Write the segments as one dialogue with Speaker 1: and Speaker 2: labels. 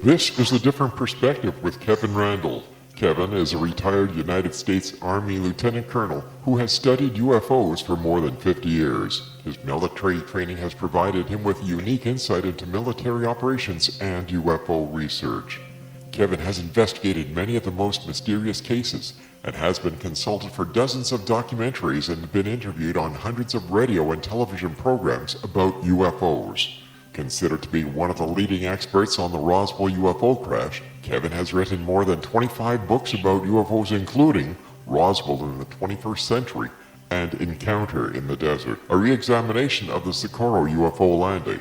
Speaker 1: This is A Different Perspective with Kevin Randle. Kevin is a retired United States Army Lieutenant Colonel who has studied UFOs for more than 50 years. His military training has provided him with unique insight into military operations and UFO research. Kevin has investigated many of the most mysterious cases and has been consulted for dozens of documentaries and been interviewed on hundreds of radio and television programs about UFOs. Considered to be one of the leading experts on the Roswell UFO crash, Kevin has written more than 25 books about UFOs, including Roswell in the 21st Century and Encounter in the Desert, a re-examination of the Socorro UFO landing.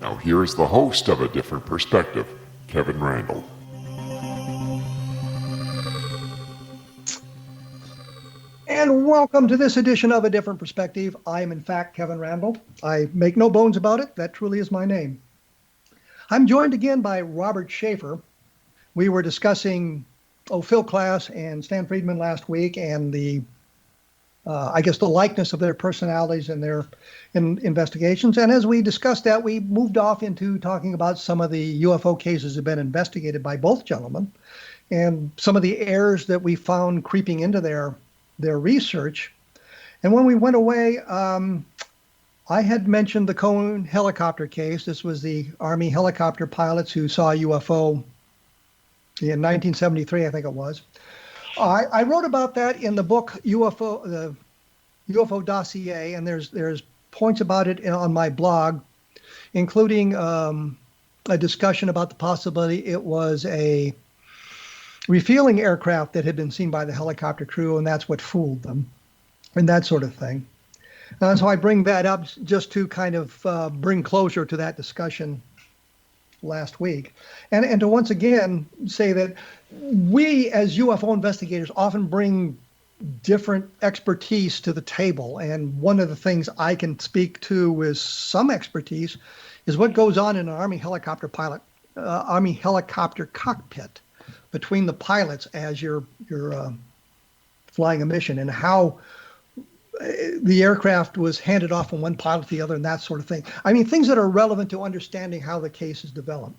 Speaker 1: Now here's the host of A Different Perspective, Kevin Randle.
Speaker 2: And welcome to this edition of A Different Perspective. I am, in fact, Kevin Randle. I make no bones about it. That truly is my name. I'm joined again by Robert Sheaffer. We were discussing Phil Klass and Stan Friedman last week, and the likeness of their personalities and their investigations. And as we discussed that, we moved off into talking about some of the UFO cases that have been investigated by both gentlemen, and some of the errors that we found creeping into their research. And when we went away, I had mentioned the Cohen helicopter case. This was the Army helicopter pilots who saw a UFO in 1973, I think it was. I wrote about that in the book the UFO Dossier, and there's points about it on my blog, including a discussion about the possibility it was a refueling aircraft that had been seen by the helicopter crew, and that's what fooled them, and that sort of thing. So I bring that up just to kind of bring closure to that discussion last week, and to once again say that we as UFO investigators often bring different expertise to the table, and one of the things I can speak to with some expertise is what goes on in an Army helicopter cockpit between the pilots as you're flying a mission, and how the aircraft was handed off from one pilot to the other, and that sort of thing. I mean, things that are relevant to understanding how the case is developed.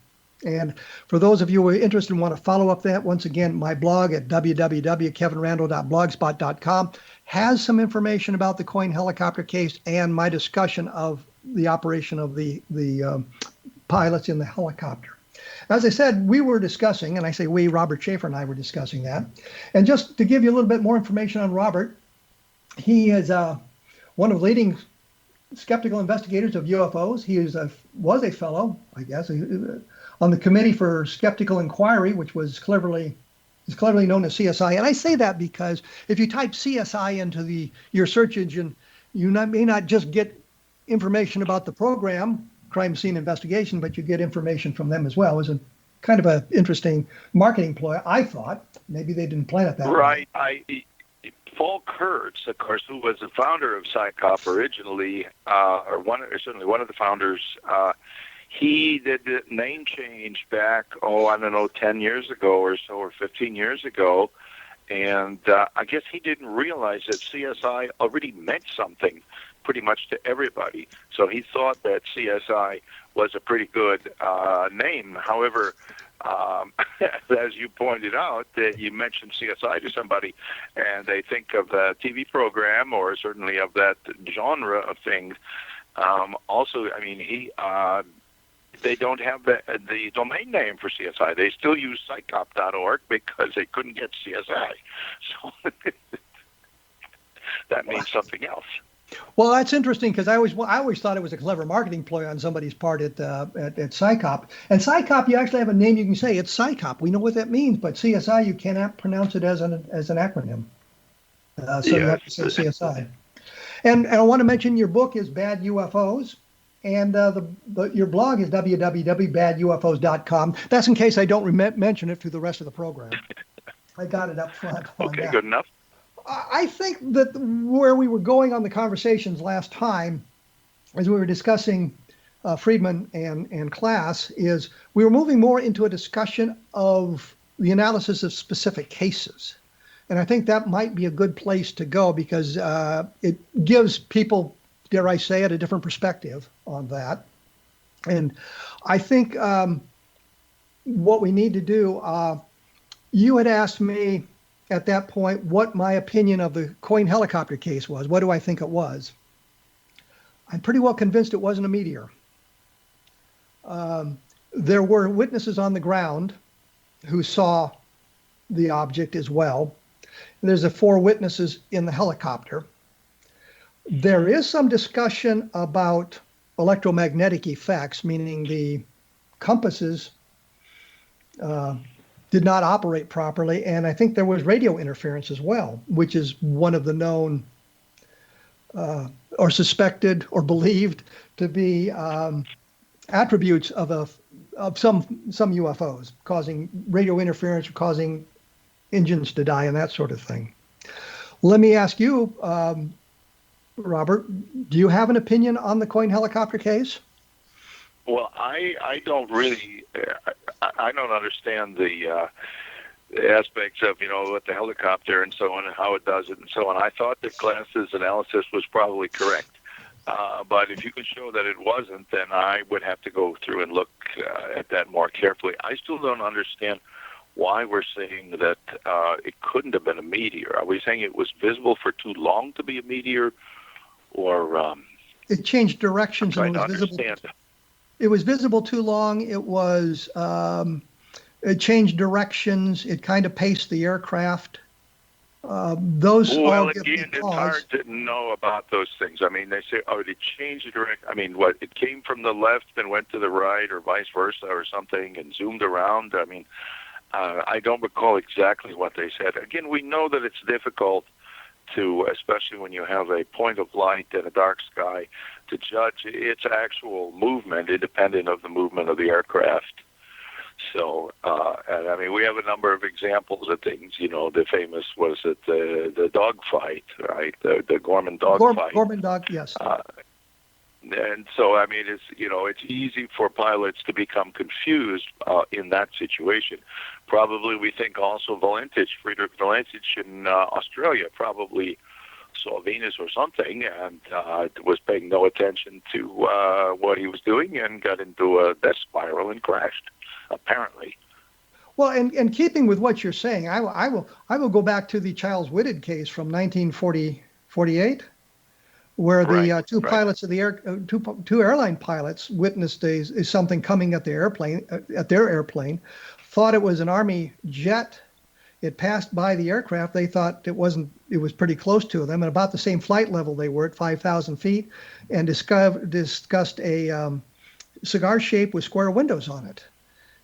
Speaker 2: And for those of you who are interested and want to follow up that, once again, my blog at www.kevinrandle.blogspot.com has some information about the Cohen helicopter case and my discussion of the operation of the pilots in the helicopter. As I said, we were discussing, and I say we, Robert Sheaffer and I were discussing that. And just to give you a little bit more information on Robert, he is one of the leading skeptical investigators of UFOs. He was a fellow, I guess, on the Committee for Skeptical Inquiry, which is cleverly known as CSI. And I say that because if you type CSI into your search engine, you may not just get information about the program, crime scene investigation, but you get information from them as well. It was a kind of an interesting marketing ploy, I thought. Maybe they didn't plan it that way.
Speaker 3: Right. Paul Kurtz, of course, who was the founder of SCHEAFFER originally, certainly one of the founders, he did the name change back, 10 years ago or so, or 15 years ago. And I guess he didn't realize that CSI already meant something pretty much to everybody. So he thought that CSI was a pretty good name. However, as you pointed out, that you mentioned CSI to somebody, and they think of the TV program or certainly of that genre of things. Also, I mean, they don't have the domain name for CSI. They still use psychop.org because they couldn't get CSI. So that means something else.
Speaker 2: Well, that's interesting because I always thought it was a clever marketing ploy on somebody's part at Psychop. And Psychop, you actually have a name you can say. It's Psychop. We know what that means, but CSI, you cannot pronounce it as an acronym. So you have to say CSI. And I want to mention your book is Bad UFOs, and your blog is www.badufos.com. That's in case I don't mention it through the rest of the program. I got it up front.
Speaker 3: Okay, good enough.
Speaker 2: I think that where we were going on the conversations last time, as we were discussing Friedman and Klass, is we were moving more into a discussion of the analysis of specific cases. And I think that might be a good place to go because it gives people, dare I say it, a different perspective on that. And I think what we need to do, you had asked me at that point what my opinion of the coin helicopter case was. What do I think it was? I'm pretty well convinced it wasn't a meteor. There were witnesses on the ground who saw the object as well. There's 4 witnesses in the helicopter. There is some discussion about electromagnetic effects, meaning the compasses did not operate properly, and I think there was radio interference as well, which is one of the known or suspected or believed to be attributes of some UFOs, causing radio interference, causing engines to die, and that sort of thing. Let me ask you, Robert, do you have an opinion on the coin helicopter case?
Speaker 3: Well, I don't really, I don't understand the aspects of, what the helicopter and so on and how it does it and so on. I thought that Klass's analysis was probably correct. But if you can show that it wasn't, then I would have to go through and look at that more carefully. I still don't understand why we're saying that it couldn't have been a meteor. Are we saying it was visible for too long to be a meteor? Or
Speaker 2: it changed directions and it was visible. It was visible too long. It was it changed directions. It kind of paced the aircraft. Those
Speaker 3: well,
Speaker 2: all
Speaker 3: again, it's hard to know about those things. I mean, they say, oh, it changed the direction. I mean, what? It came from the left and went to the right, or vice versa, or something, and zoomed around. I mean, I don't recall exactly what they said. Again, we know that it's difficult to, especially when you have a point of light and a dark sky, to judge its actual movement independent of the movement of the aircraft. So, and I mean, we have a number of examples of things, the famous, the dog fight, right? The Gorman dog fight.
Speaker 2: Gorman dog, yes.
Speaker 3: And so, I mean, it's easy for pilots to become confused in that situation. Probably we think also Friedrich Valentich in Australia probably saw Venus or something and was paying no attention to what he was doing and got into a death spiral and crashed, apparently.
Speaker 2: Well, and keeping with what you're saying, I will go back to the Charles Whitted case from 1948. Where the two pilots of the two airline pilots witnessed something coming at their airplane, thought it was an Army jet. It passed by the aircraft. They thought it wasn't. It was pretty close to them, and about the same flight level they were at 5,000 feet, and discussed a cigar shape with square windows on it.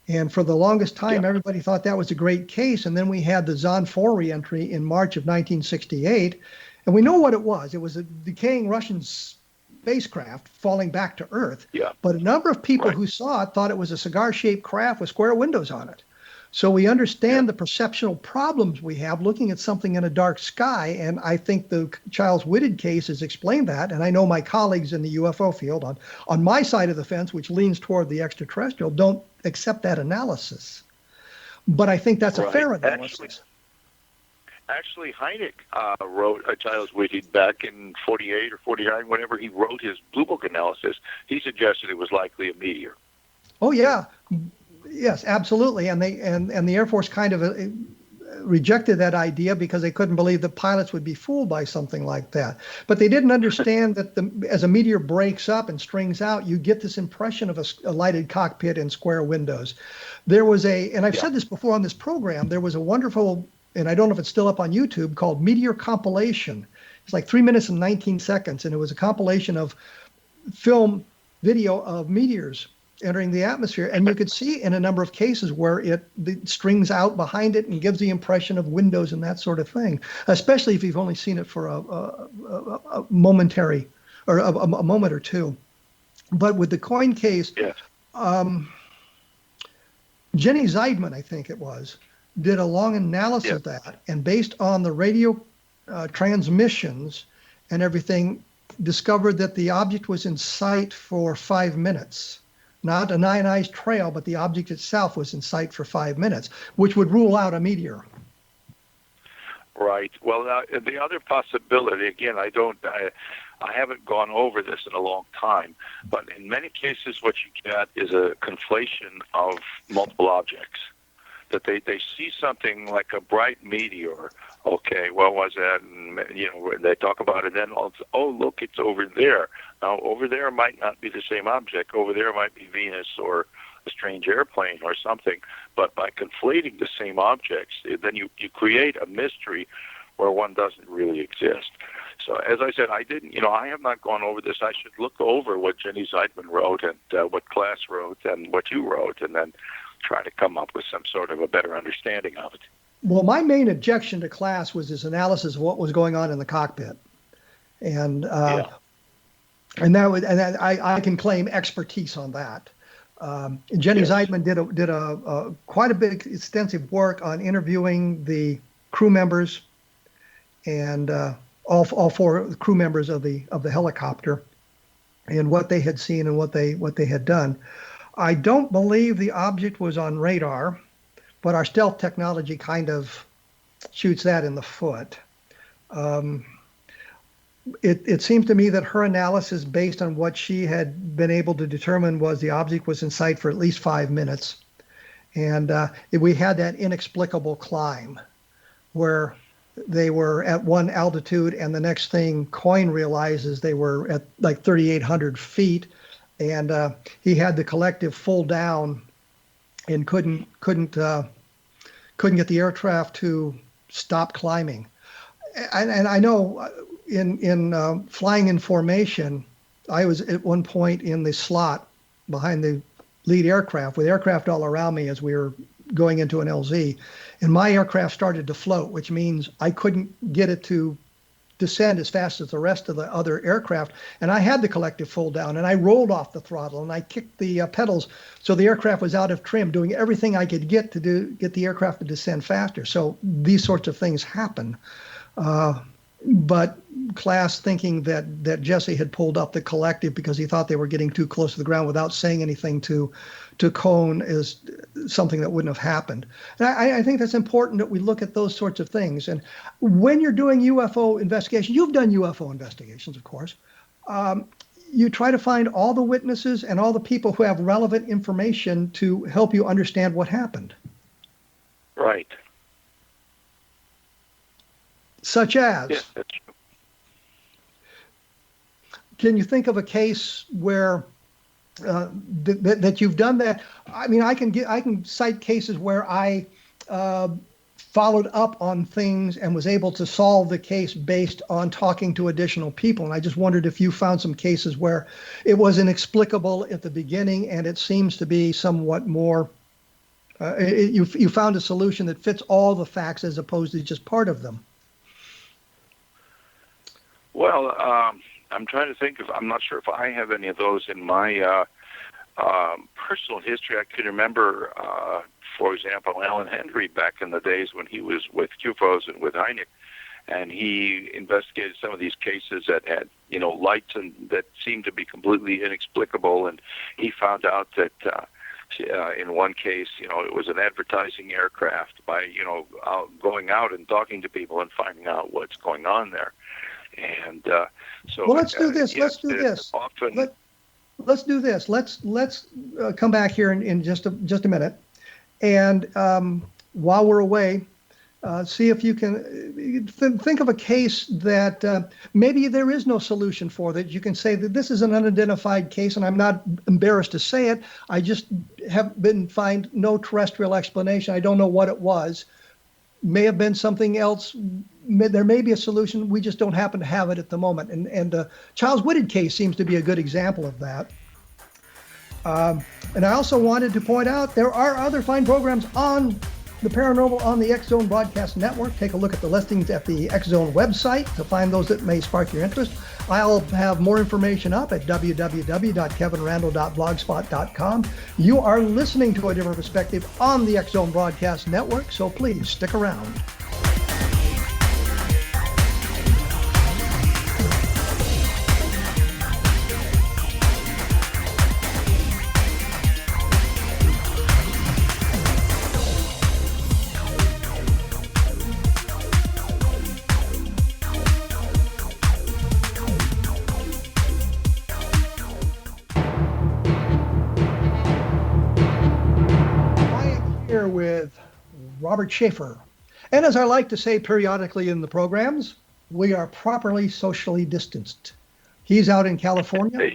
Speaker 2: And for the longest time, everybody thought that was a great case. And then we had the Zond 4 reentry in March of 1968. And we know what it was. It was a decaying Russian spacecraft falling back to Earth.
Speaker 3: Yeah.
Speaker 2: But a number of people who saw it thought it was a cigar-shaped craft with square windows on it. So we understand the perceptual problems we have looking at something in a dark sky. And I think the Charles Whitted case has explained that. And I know my colleagues in the UFO field on my side of the fence, which leans toward the extraterrestrial, don't accept that analysis. But I think that's a fair analysis.
Speaker 3: Actually, Hynek wrote a Charles Whitted back in 48 or 49, whenever he wrote his Blue Book analysis. He suggested it was likely a meteor.
Speaker 2: Oh, yeah. Yes, absolutely. And the Air Force kind of rejected that idea because they couldn't believe that pilots would be fooled by something like that. But they didn't understand that as a meteor breaks up and strings out, you get this impression of a lighted cockpit and square windows. There was and I've said this before on this program, there was a wonderful, and I don't know if it's still up on YouTube, called Meteor Compilation. It's like 3 minutes and 19 seconds, and it was a compilation of video of meteors entering the atmosphere. And you could see in a number of cases where it strings out behind it and gives the impression of windows and that sort of thing, especially if you've only seen it for a momentary or a moment or two. But with the coin case, Jenny Zeidman, I think it was, did a long analysis of that, and based on the radio transmissions and everything, discovered that the object was in sight for 5 minutes. Not an ionized trail, but the object itself was in sight for 5 minutes, which would rule out a meteor.
Speaker 3: Right. Well, the other possibility, again, I haven't gone over this in a long time, but in many cases what you get is a conflation of multiple objects. That they see something like a bright meteor. Okay, what was that? And, they talk about it, then, oh, look, it's over there. Now, over there might not be the same object. Over there might be Venus or a strange airplane or something. But by conflating the same objects, then you create a mystery where one doesn't really exist. So, as I said, I have not gone over this. I should look over what Jenny Zeidman wrote and what Klass wrote and what you wrote, and then try to come up with some sort of a better understanding of it.
Speaker 2: Well, my main objection to Klass was his analysis of what was going on in the cockpit, and I can claim expertise on that. Jenny Zeidman did a quite a bit extensive work on interviewing the crew members and all four crew members of the helicopter, and what they had seen and what they had done. I don't believe the object was on radar, but our stealth technology kind of shoots that in the foot. It seems to me that her analysis, based on what she had been able to determine, was the object was in sight for at least 5 minutes. And we had that inexplicable climb where they were at one altitude, and the next thing Coyne realizes they were at like 3,800 feet. And he had the collective full down and couldn't get the aircraft to stop climbing. And I know in flying in formation, I was at one point in the slot behind the lead aircraft with aircraft all around me as we were going into an LZ, and my aircraft started to float, which means I couldn't get it to descend as fast as the rest of the other aircraft. And I had the collective full down, and I rolled off the throttle, and I kicked the pedals so the aircraft was out of trim, doing everything I could get the aircraft to descend faster. So these sorts of things happen. But Klass, thinking that Jesse had pulled up the collective because he thought they were getting too close to the ground without saying anything to Cohn, is something that wouldn't have happened. And I think that's important that we look at those sorts of things. And when you're doing UFO investigation, you've done UFO investigations, of course. You try to find all the witnesses and all the people who have relevant information to help you understand what happened.
Speaker 3: Right.
Speaker 2: Such as?
Speaker 3: Yes, that's true.
Speaker 2: Can you think of a case where that you've done that? I mean, I can cite cases where I followed up on things and was able to solve the case based on talking to additional people. And I just wondered if you found some cases where it was inexplicable at the beginning and it seems to be somewhat more. You found a solution that fits all the facts as opposed to just part of them.
Speaker 3: Well, I'm trying to think I'm not sure if I have any of those in my personal history. I can remember, for example, Alan Hendry back in the days when he was with UFOs and with Hynek, and he investigated some of these cases that had, lights and that seemed to be completely inexplicable. And he found out that in one case, it was an advertising aircraft by, going out and talking to people and finding out what's going on there. And so,
Speaker 2: well, let's do this. Let's do this.
Speaker 3: Often,
Speaker 2: let's do this. Let's come back here in just a minute, and while we're away, see if you can think of a case that maybe there is no solution for, that you can say that this is an unidentified case, and I'm not embarrassed to say it. I just find no terrestrial explanation. I don't know what it was. May have been something else. There may be a solution. We just don't happen to have it at the moment. And Charles Whitted case seems to be a good example of that. And I also wanted to point out there are other fine programs on the paranormal on the X Zone Broadcast Network. Take a look at the listings at the X Zone website to find those that may spark your interest. I'll have more information up at www.kevinrandle.blogspot.com. You are listening to A Different Perspective on the X Zone Broadcast Network, so please stick around. here with Robert Sheaffer. And as I like to say periodically in the programs, we are properly socially distanced. He's out in California.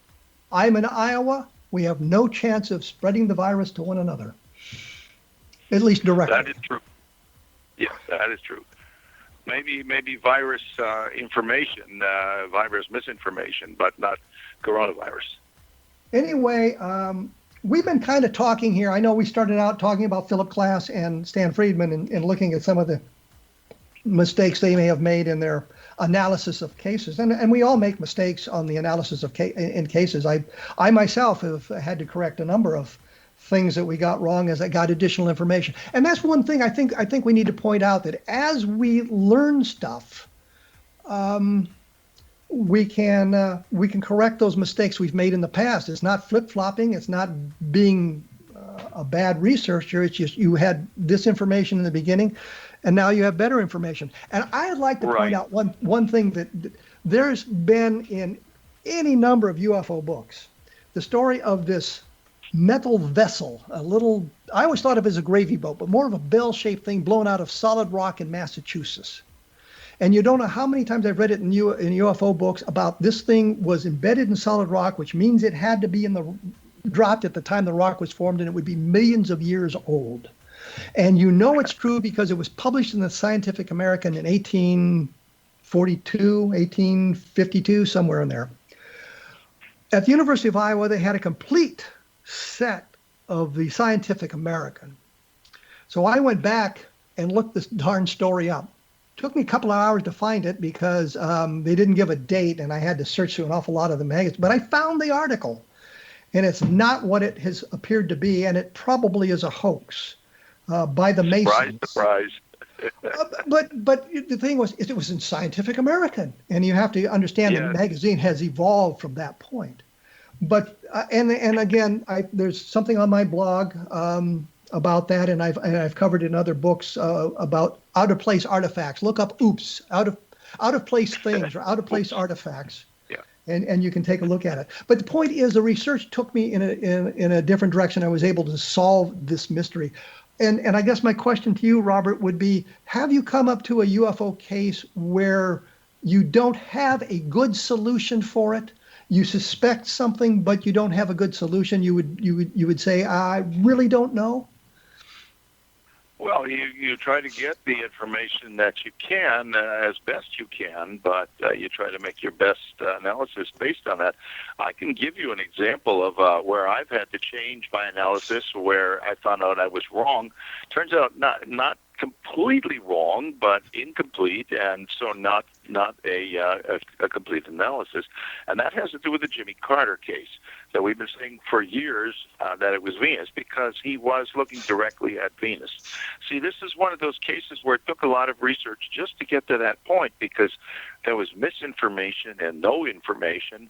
Speaker 2: I'm in Iowa. We have no chance of spreading the virus to one another, at least directly.
Speaker 3: That is true. Yes, that is true. Maybe virus information, virus misinformation, but not coronavirus.
Speaker 2: Anyway, we've been kind of talking here. I know we started out talking about Philip Klass and Stan Friedman and looking at some of the mistakes they may have made in their analysis of cases. And we all make mistakes on the analysis of in cases. I myself have had to correct a number of things that we got wrong as I got additional information. And that's one thing I think we need to point out, that as we learn stuff, we can correct those mistakes we've made in the past. It's not flip-flopping. It's not being a bad researcher. It's just you had this information in the beginning, and now you have better information. And I'd like to point out one thing that there's been in any number of UFO books, the story of this metal vessel, I always thought of it as a gravy boat, but more of a bell-shaped thing blown out of solid rock in Massachusetts. And you don't know how many times I've read it in UFO books about this thing was embedded in solid rock, which means it had to be dropped at the time the rock was formed, and it would be millions of years old. And you know it's true because it was published in the Scientific American in 1842, 1852, somewhere in there. At the University of Iowa, they had a complete set of the Scientific American. So I went back and looked this darn story up. Took me a couple of hours to find it because they didn't give a date, and I had to search through an awful lot of the magazines. But I found the article, and it's not what it has appeared to be, and it probably is a hoax by the Masons.
Speaker 3: Surprise.
Speaker 2: But the thing was, it was in Scientific American, and you have to understand the magazine has evolved from that point. But and again, there's something on my blog about that, and I've covered in other books about out of place artifacts. Look up "oops" out of place things or out of place artifacts, and you can take a look at it. But the point is, the research took me in a different direction. I was able to solve this mystery, and I guess my question to you, Robert, would be: have you come up to a UFO case where you don't have a good solution for it? You suspect something, but you don't have a good solution. You would say, I really don't know.
Speaker 3: Well, you try to get the information that you can as best you can, but you try to make your best analysis based on that. I can give you an example of where I've had to change my analysis, where I found out I was wrong. Turns out not completely wrong, but incomplete, and so not a complete analysis. And that has to do with the Jimmy Carter case that we've been saying for years that it was Venus, because he was looking directly at Venus. See, this is one of those cases where it took a lot of research just to get to that point, because there was misinformation and no information,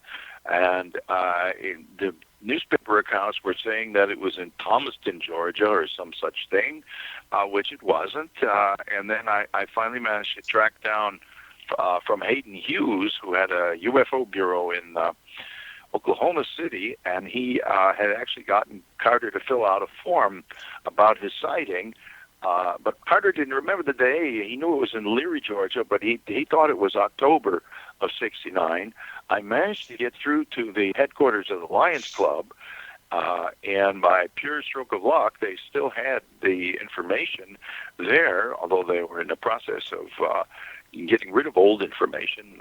Speaker 3: and the newspaper accounts were saying that it was in Thomaston, Georgia, or some such thing, which it wasn't. And then I finally managed to track down from Hayden Hughes, who had a UFO bureau in Oklahoma City, and he had actually gotten Carter to fill out a form about his sighting. But Carter didn't remember the day. He knew it was in Leary, Georgia, but he thought it was October of '69. I managed to get through to the headquarters of the Lions Club, and by pure stroke of luck, they still had the information there, although they were in the process of getting rid of old information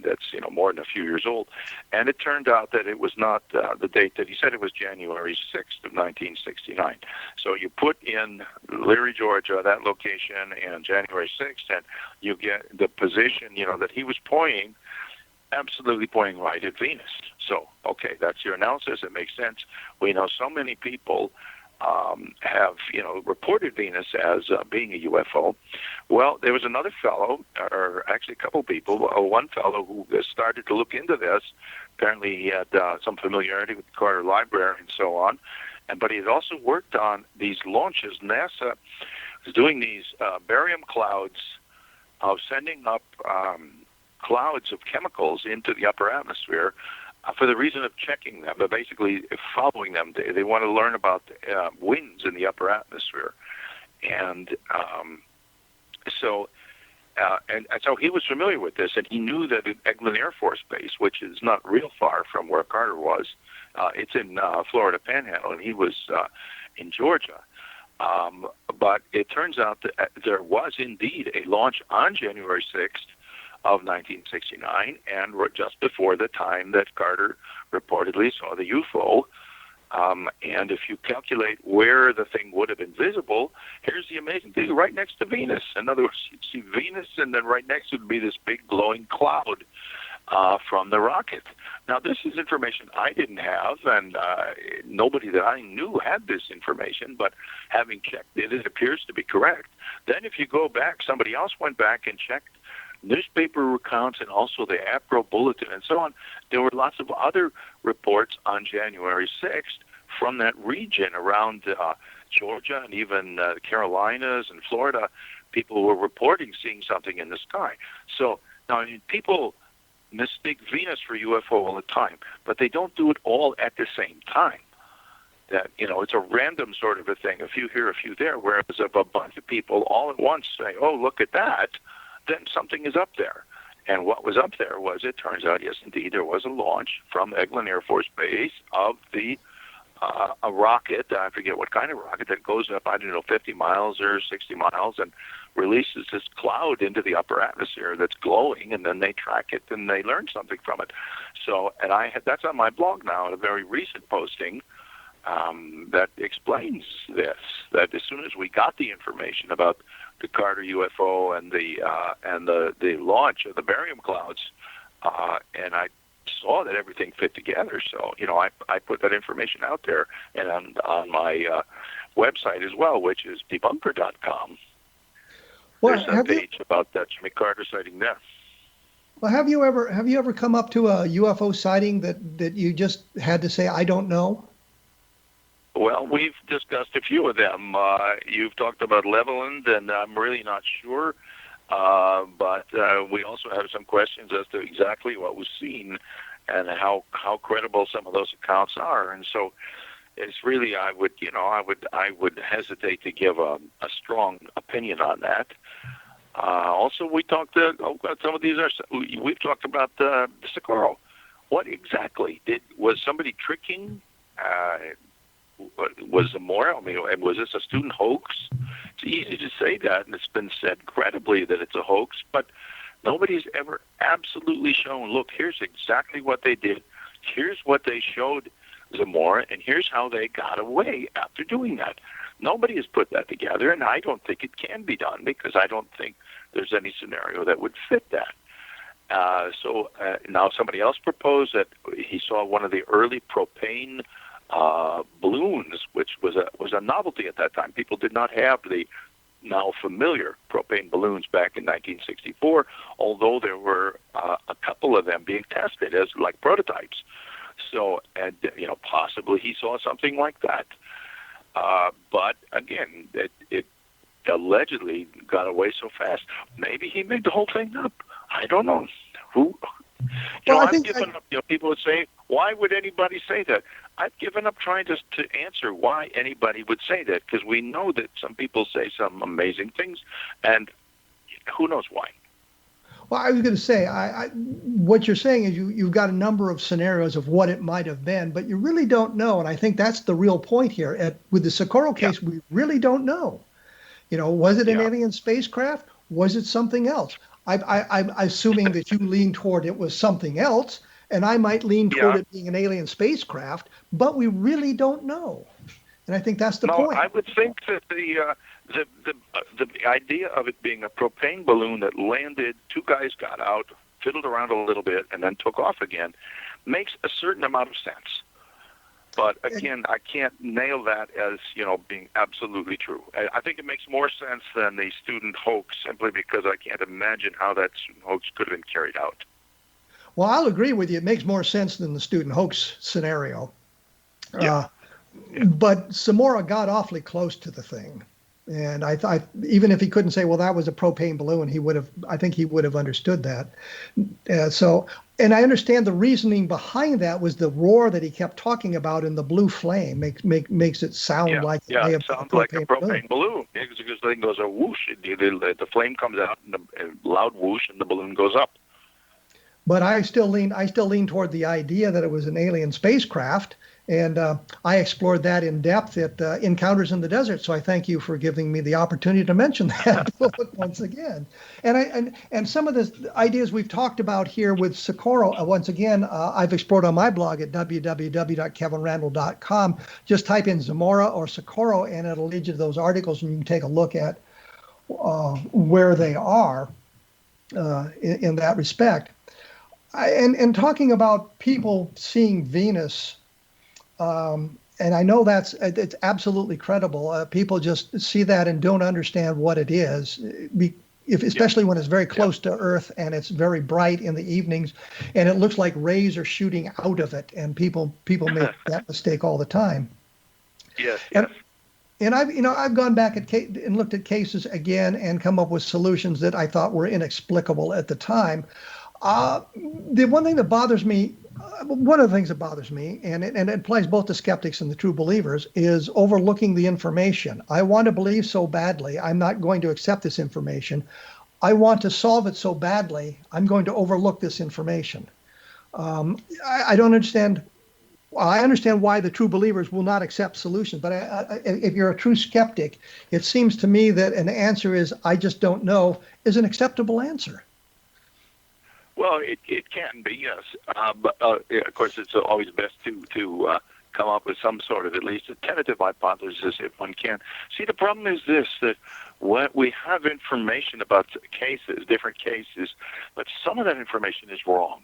Speaker 3: that's more than a few years old. And it turned out that it was not the date that he said. It was January 6th of 1969. So you put in Leary, Georgia, that location, and January 6th, and you get the position that he was pointing, absolutely pointing right at Venus. So, okay, that's your analysis. It makes sense. We know so many people have reported Venus as being a UFO. Well, there was another fellow, or actually a couple people. One fellow who started to look into this. Apparently, he had some familiarity with the Carter Library and so on. But he had also worked on these launches. NASA was doing these barium clouds of sending up clouds of chemicals into the upper atmosphere for the reason of checking them, but basically following them. They want to learn about winds in the upper atmosphere. And so he was familiar with this, and he knew that at Eglin Air Force Base, which is not real far from where Carter was, it's in Florida Panhandle, and he was in Georgia. But it turns out that there was indeed a launch on January 6th of 1969, and just before the time that Carter reportedly saw the UFO. And if you calculate where the thing would have been visible, here's the amazing thing, right next to Venus. In other words, you'd see Venus, and then right next would be this big glowing cloud from the rocket. Now, this is information I didn't have, and nobody that I knew had this information, but having checked it, it appears to be correct. Then if you go back, somebody else went back and checked newspaper accounts and also the APRO Bulletin and so on. There were lots of other reports on January 6th from that region around Georgia and even the Carolinas and Florida. People were reporting seeing something in the sky. So now, I mean, people mistake Venus for UFO all the time, but they don't do it all at the same time. That, you know, it's a random sort of a thing, a few here, a few there, whereas if a bunch of people all at once say, oh, look at that, then something is up there. And what was up there was, it turns out, yes, indeed, there was a launch from Eglin Air Force Base of a rocket, I forget what kind of rocket, that goes up, 50 miles or 60 miles, and releases this cloud into the upper atmosphere that's glowing, and then they track it and they learn something from it. So, and that's on my blog now, a very recent posting that explains this, that as soon as we got the information about the Carter UFO and the launch of the barium clouds, and I saw that everything fit together. So, you know, I put that information out there, and on my website as well, which is debunker.com.
Speaker 2: Well,
Speaker 3: there's a page about that Jimmy Carter sighting there.
Speaker 2: Well, have you ever come up to a UFO sighting that you just had to say, I don't know?
Speaker 3: Well, we've discussed a few of them. You've talked about Leveland, and I'm really not sure. But we also have some questions as to exactly what was seen and how credible some of those accounts are. And so it's really, I would hesitate to give a strong opinion on that. Also, we talked some of these we've talked about the Socorro. What exactly was somebody tricking? Was Zamora? I mean, was this a student hoax? It's easy to say that, and it's been said credibly that it's a hoax, but nobody's ever absolutely shown, look, here's exactly what they did. Here's what they showed Zamora, and here's how they got away after doing that. Nobody has put that together, and I don't think it can be done because I don't think there's any scenario that would fit that. So now somebody else proposed that he saw one of the early propane balloons, which was a novelty at that time. People did not have the now familiar propane balloons back in 1964, although there were a couple of them being tested as like prototypes. So, and you know, possibly he saw something like that. But again, it allegedly got away so fast. Maybe he made the whole thing up. I don't know. I've given up. You know, people would say, "Why would anybody say that?" I've given up trying to answer why anybody would say that, because we know that some people say some amazing things, and who knows why.
Speaker 2: Well, I was going to say, what you're saying is you've got a number of scenarios of what it might have been, but you really don't know, and I think that's the real point here. With the Socorro case, we really don't know. You know, was it an alien spacecraft? Was it something else? I'm assuming that you lean toward it was something else, and I might lean toward it being an alien spacecraft, but we really don't know. And I think that's the point.
Speaker 3: I would think that the idea of it being a propane balloon that landed, two guys got out, fiddled around a little bit, and then took off again, makes a certain amount of sense. But again, I can't nail that as, you know, being absolutely true. I think it makes more sense than the student hoax, simply because I can't imagine how that student hoax could have been carried out.
Speaker 2: Well, I'll agree with you. It makes more sense than the student hoax scenario. But Zamora got awfully close to the thing. And even if he couldn't say, well, that was a propane balloon, I think he would have understood that. And I understand the reasoning behind that was the roar that he kept talking about in the blue flame makes it sound like
Speaker 3: it sounds like a propane balloon. Because the thing goes a whoosh, the flame comes out and a loud whoosh, and the balloon goes up.
Speaker 2: But I still lean toward the idea that it was an alien spacecraft. And I explored that in depth at Encounters in the Desert. So I thank you for giving me the opportunity to mention that once again. And some of the ideas we've talked about here with Socorro, once again, I've explored on my blog at www.kevinrandle.com. Just type in Zamora or Socorro, and it'll lead you to those articles, and you can take a look at where they are in that respect. And talking about people seeing Venus. And I know it's absolutely credible. People just see that and don't understand what it is, especially when it's very close to Earth and it's very bright in the evenings, and it looks like rays are shooting out of it, and people make that mistake all the time.
Speaker 3: Yes.
Speaker 2: And I've gone back and looked at cases again and come up with solutions that I thought were inexplicable at the time. The one thing that bothers me. One of the things that bothers me, and it applies both to skeptics and the true believers, is overlooking the information. I want to believe so badly, I'm not going to accept this information. I want to solve it so badly, I'm going to overlook this information. I don't understand. I understand why the true believers will not accept solutions, but if you're a true skeptic, it seems to me that an answer is, I just don't know, is an acceptable answer.
Speaker 3: Well, it can be, yes. But, of course, it's always best to come up with some sort of at least a tentative hypothesis if one can. See, the problem is this, that when we have information about cases, different cases, but some of that information is wrong.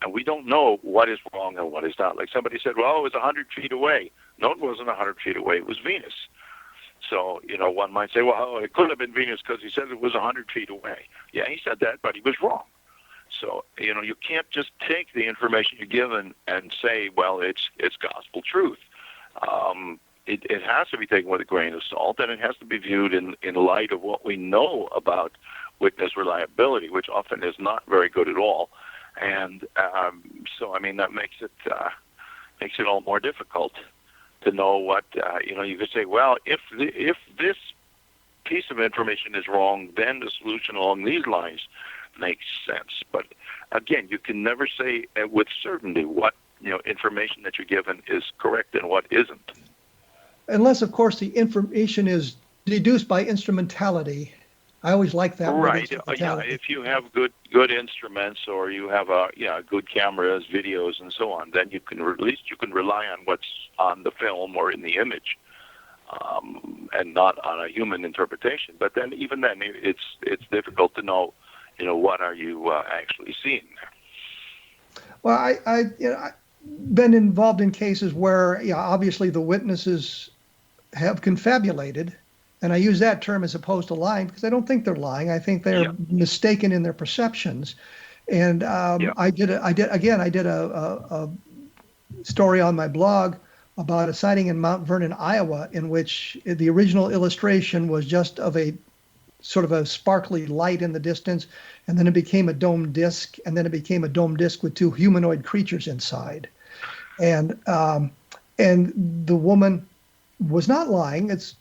Speaker 3: And we don't know what is wrong and what is not. Like somebody said, well, it was 100 feet away. No, it wasn't 100 feet away. It was Venus. So, one might say, well, it could have been Venus because he said it was 100 feet away. Yeah, he said that, but he was wrong. So, you can't just take the information you're given and say, well, it's gospel truth. It has to be taken with a grain of salt, and it has to be viewed in light of what we know about witness reliability, which often is not very good at all. And so, that makes it all more difficult to know what, you could say, well, if this piece of information is wrong, then the solution along these lines makes sense. But again, you can never say with certainty what information that you're given is correct and what isn't.
Speaker 2: Unless, of course, the information is deduced by instrumentality. I always like that.
Speaker 3: Right. Yeah. If you have good instruments, or you have good cameras, videos, and so on, then at least you can rely on what's on the film or in the image, and not on a human interpretation. But then, even then, it's difficult to know. What are you actually seeing there?
Speaker 2: Well, I've been involved in cases where, obviously the witnesses have confabulated, and I use that term as opposed to lying because I don't think they're lying. I think they're mistaken in their perceptions. And I did a story on my blog about a sighting in Mount Vernon, Iowa, in which the original illustration was just of a sort of a sparkly light in the distance, and then it became a domed disc, and then it became a domed disc with two humanoid creatures inside. And the woman was not lying. It's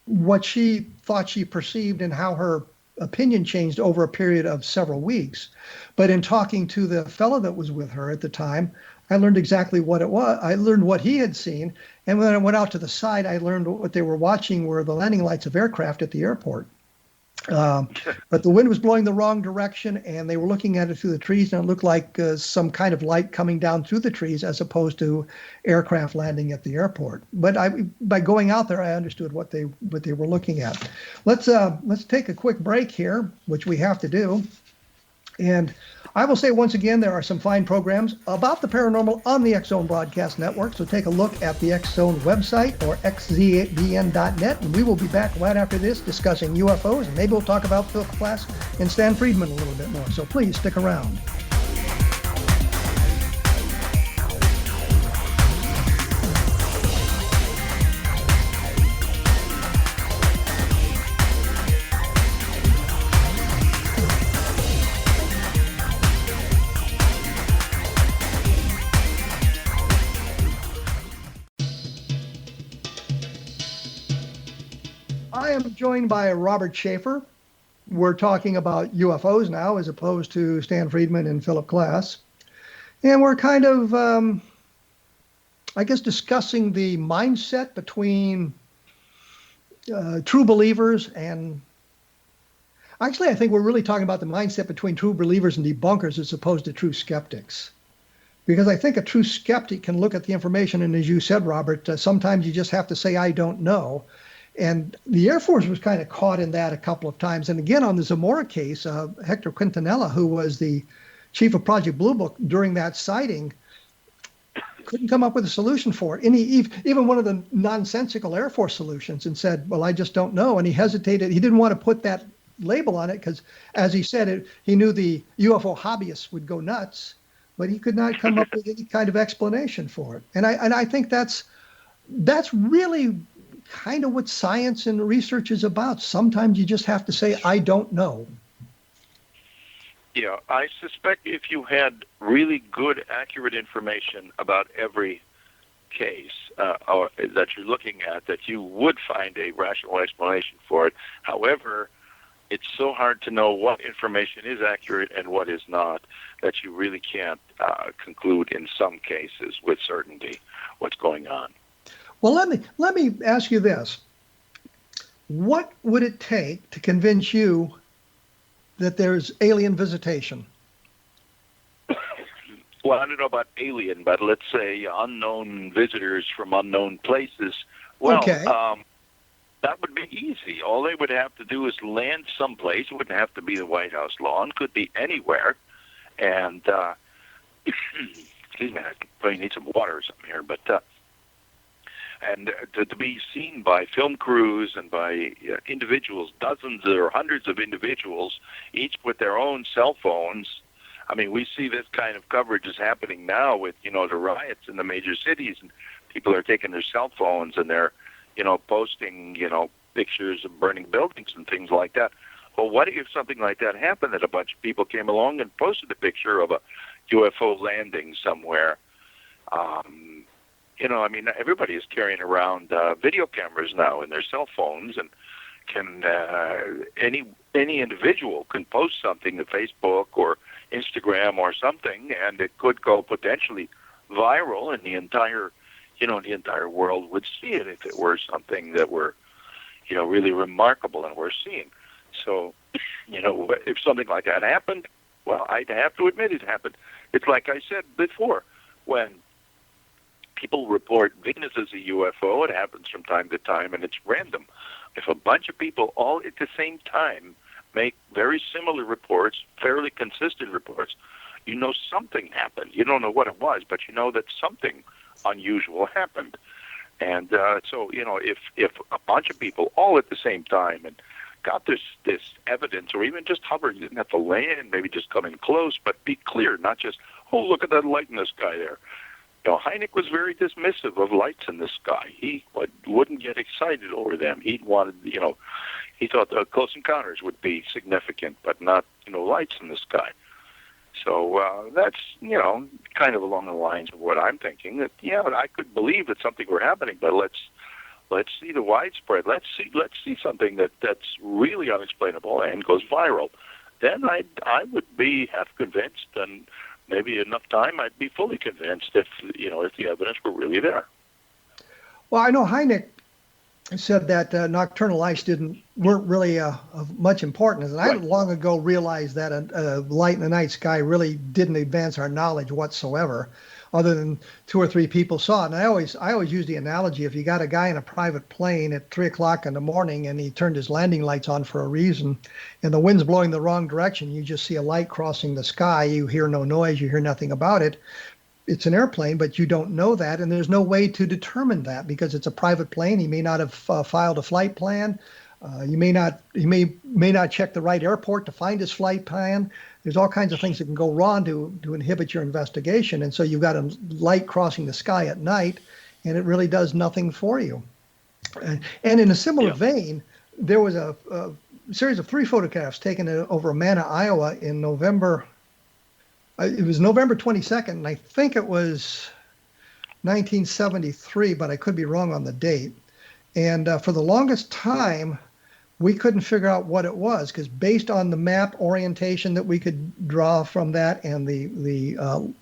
Speaker 2: what she thought she perceived and how her opinion changed over a period of several weeks. But in talking to the fellow that was with her at the time, I learned exactly what it was. I learned what he had seen. And when I went out to the side, I learned what they were watching were the landing lights of aircraft at the airport. But the wind was blowing the wrong direction, and they were looking at it through the trees, and it looked like some kind of light coming down through the trees as opposed to aircraft landing at the airport. But by going out there, I understood what they were looking at. Let's take a quick break here, which we have to do. And I will say once again, there are some fine programs about the paranormal on the X-Zone Broadcast Network. So take a look at the X-Zone website or xzbn.net. And we will be back right after this discussing UFOs. And maybe we'll talk about Phil Klass and Stan Friedman a little bit more. So please stick around. I am joined by Robert Sheaffer. We're talking about UFOs now as opposed to Stan Friedman and Philip Klass. And we're kind of, I guess, discussing the mindset between true believers and actually, I think we're really talking about the mindset between true believers and debunkers as opposed to true skeptics. Because I think a true skeptic can look at the information, and as you said, Robert, sometimes you just have to say, I don't know. And the Air Force was kind of caught in that a couple of times. And again, on the Zamora case, Hector Quintanilla, who was the chief of Project Blue Book during that sighting, couldn't come up with a solution for it. And even one of the nonsensical Air Force solutions, and said, well, I just don't know. And he hesitated. He didn't want to put that label on it because, as he said, he knew the UFO hobbyists would go nuts, but he could not come up with any kind of explanation for it. And I think that's really kind of what science and research is about. Sometimes you just have to say, I don't know.
Speaker 3: Yeah, I suspect if you had really good, accurate information about every case or that you're looking at, that you would find a rational explanation for it. However, it's so hard to know what information is accurate and what is not that you really can't conclude in some cases with certainty what's going on.
Speaker 2: Well, let me ask you this. What would it take to convince you that there's alien visitation?
Speaker 3: Well, I don't know about alien, but let's say unknown visitors from unknown places. Well,
Speaker 2: okay.
Speaker 3: That would be easy. All they would have to do is land someplace. It wouldn't have to be the White House lawn. Could be anywhere. And, excuse me, I probably need some water or something here. But, and to be seen by film crews and by individuals, dozens or hundreds of individuals, each with their own cell phones. I mean, we see this kind of coverage is happening now with, the riots in the major cities. And people are taking their cell phones and they're, posting, pictures of burning buildings and things like that. Well, what if something like that happened, that a bunch of people came along and posted a picture of a UFO landing somewhere? Everybody is carrying around video cameras now in their cell phones, and can any individual can post something to Facebook or Instagram or something, and it could go potentially viral, and the entire world would see it if it were something that were, really remarkable and we're seeing. So, if something like that happened, well, I'd have to admit it happened. It's like I said before, when people report Venus as a UFO, it happens from time to time, and it's random. If a bunch of people all at the same time make very similar reports, fairly consistent reports, something happened. You don't know what it was, but you know that something unusual happened. And so, if a bunch of people all at the same time and got this evidence, or even just hover, you didn't have to land, maybe just come in close, but be clear, not just, oh, look at that light in the sky there. Hynek was very dismissive of lights in the sky. He wouldn't get excited over them. He wanted, he thought the close encounters would be significant, but not, lights in the sky. So that's, kind of along the lines of what I'm thinking. That I could believe that something were happening, but let's see the widespread. Let's see something that's really unexplainable and goes viral. Then I would be half convinced, and maybe enough time I'd be fully convinced if the evidence were really there.
Speaker 2: Well, I know Hynek said that nocturnal lights weren't really of much importance, and I long ago realized that a light in the night sky really didn't advance our knowledge whatsoever, other than 2 or 3 people saw it. And I always use the analogy: if you got a guy in a private plane at 3 o'clock in the morning and he turned his landing lights on for a reason, and the wind's blowing the wrong direction, you just see a light crossing the sky. You hear no noise, you hear nothing about it. It's an airplane, but you don't know that, and there's no way to determine that because it's a private plane. He may not have filed a flight plan. He may not check the right airport to find his flight plan. There's all kinds of things that can go wrong to inhibit your investigation, and so you've got a light crossing the sky at night, and it really does nothing for you. And in a similar vein, there was a series of 3 photographs taken over Amana, Iowa in November. It was November 22nd, and I think it was 1973, but I could be wrong on the date. And for the longest time, we couldn't figure out what it was, because based on the map orientation that we could draw from that, and the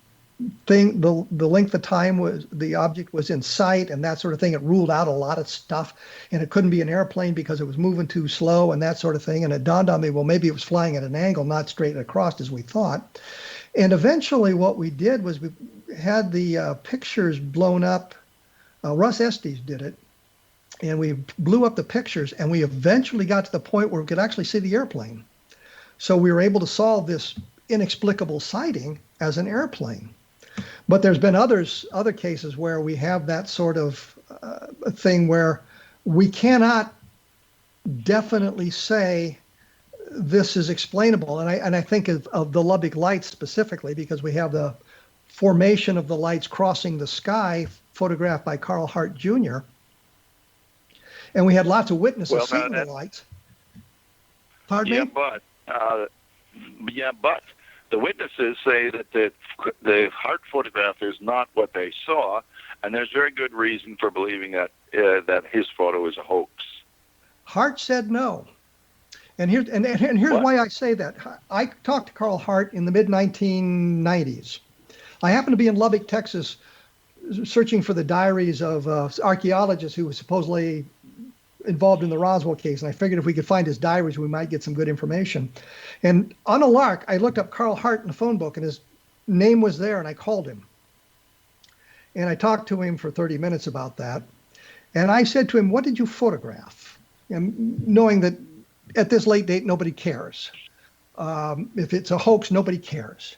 Speaker 2: length of time was the object was in sight and that sort of thing, it ruled out a lot of stuff, and it couldn't be an airplane because it was moving too slow and that sort of thing. And it dawned on me, well, maybe it was flying at an angle, not straight across as we thought. And eventually what we did was we had the pictures blown up. Russ Estes did it, and we blew up the pictures, and we eventually got to the point where we could actually see the airplane. So we were able to solve this inexplicable sighting as an airplane. But there's been other cases where we have that sort of thing where we cannot definitely say this is explainable. And I think of the Lubbock lights specifically, because we have the formation of the lights crossing the sky photographed by Carl Hart Jr. And we had lots of witnesses seeing the lights. Pardon me?
Speaker 3: But the witnesses say that the Hart photograph is not what they saw, and there's very good reason for believing that that his photo is a hoax.
Speaker 2: Hart said no. And here's why I say that. I talked to Carl Hart in the mid-1990s. I happened to be in Lubbock, Texas, searching for the diaries of archaeologists who was supposedly involved in the Roswell case, and I figured if we could find his diaries, we might get some good information. And on a lark, I looked up Carl Hart in the phone book, and his name was there, and I called him. And I talked to him for 30 minutes about that. And I said to him, what did you photograph? And knowing that at this late date, nobody cares. If it's a hoax, nobody cares.